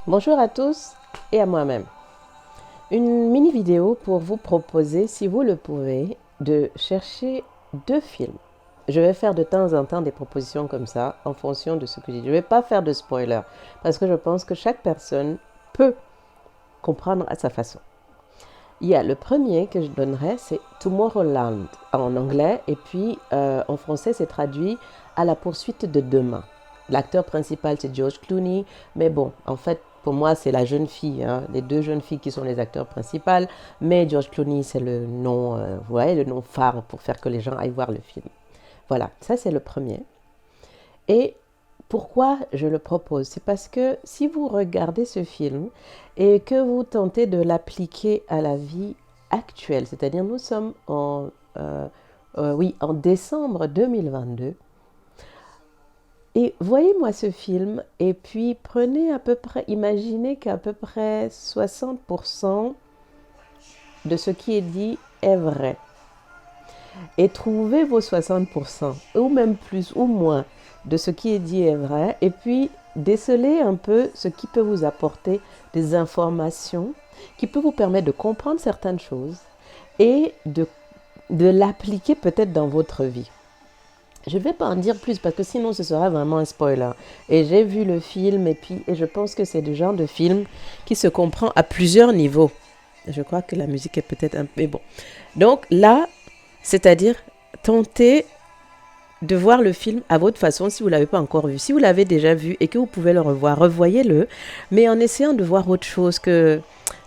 Bonjour à tous et à moi-même. Une mini vidéo pour vous proposer, si vous le pouvez, de chercher deux films. Je vais faire de temps en temps des propositions comme ça en fonction de ce que j'ai dit. Je ne vais pas faire de spoiler parce que je pense que chaque personne peut comprendre à sa façon. Il y a le premier que je donnerai, c'est Tomorrowland en anglais et puis en français c'est traduit à la poursuite de demain. L'acteur principal c'est George Clooney, mais bon, en fait pour moi c'est la jeune fille, hein, les deux jeunes filles qui sont les acteurs principaux, mais George Clooney c'est le nom, vous voyez, le nom phare pour faire que les gens aillent voir le film. Voilà, ça c'est le premier. Et pourquoi je le propose? C'est parce que si vous regardez ce film et que vous tentez de l'appliquer à la vie actuelle, c'est-à-dire nous sommes en décembre 2022, et voyez-moi ce film et puis prenez à peu près, imaginez qu'à peu près 60% de ce qui est dit est vrai. Et trouvez vos 60%, ou même plus ou moins, de ce qui est dit est vrai, et puis décelez un peu ce qui peut vous apporter des informations, qui peut vous permettre de comprendre certaines choses et de l'appliquer peut-être dans votre vie. Je ne vais pas en dire plus parce que sinon ce sera vraiment un spoiler. Et j'ai vu le film et je pense que c'est le genre de film qui se comprend à plusieurs niveaux. Je crois que la musique est peut-être un peu... Mais bon. Donc là, c'est-à-dire tentez de voir le film à votre façon si vous ne l'avez pas encore vu. Si vous l'avez déjà vu et que vous pouvez le revoir, revoyez-le, mais en essayant de voir autre chose que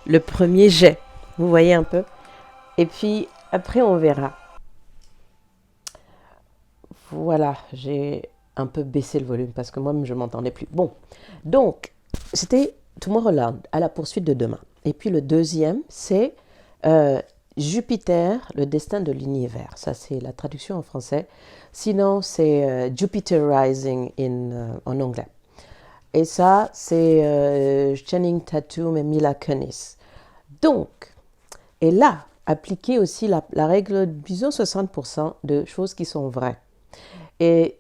le premier jet. Vous voyez un peu? Et puis après, on verra. Voilà, j'ai un peu baissé le volume parce que moi-même, je ne m'entendais plus. Bon, donc, c'était Tomorrowland, à la poursuite de demain. Et puis le deuxième, c'est Jupiter, le destin de l'univers. Ça, c'est la traduction en français. Sinon, c'est Jupiter Rising en anglais. Et ça, c'est Channing Tatum et Mila Kunis. Donc, et là, appliquer aussi la règle, disons 60% de choses qui sont vraies. Et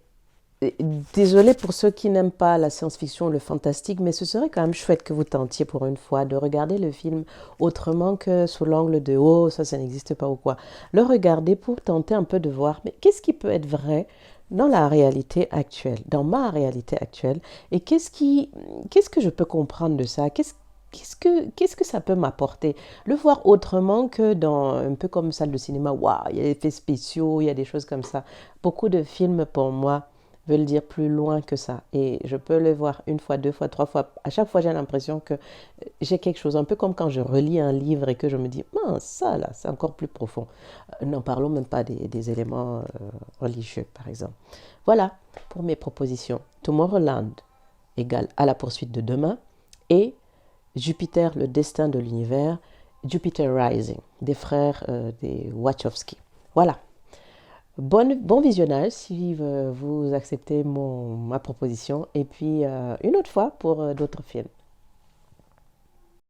désolé pour ceux qui n'aiment pas la science-fiction, le fantastique, mais ce serait quand même chouette que vous tentiez pour une fois de regarder le film autrement que sous l'angle de «oh, ça n'existe pas» ou quoi. Le regarder pour tenter un peu de voir, mais qu'est-ce qui peut être vrai dans la réalité actuelle, dans ma réalité actuelle, et qu'est-ce que je peux comprendre de ça? Qu'est-ce que ça peut m'apporter? Le voir autrement que dans un peu comme salle de cinéma, waouh, il y a des effets spéciaux, il y a des choses comme ça. Beaucoup de films pour moi veulent dire plus loin que ça. Et je peux le voir une fois, deux fois, trois fois. À chaque fois, j'ai l'impression que j'ai quelque chose, un peu comme quand je relis un livre et que je me dis, mince, ça là, c'est encore plus profond. N'en parlons même pas des éléments religieux, par exemple. Voilà pour mes propositions. Tomorrowland égale à la poursuite de demain et Jupiter, le destin de l'univers, Jupiter Rising, des frères des Wachowski. Voilà. Bon visionnage si vous acceptez ma proposition et puis une autre fois pour d'autres films.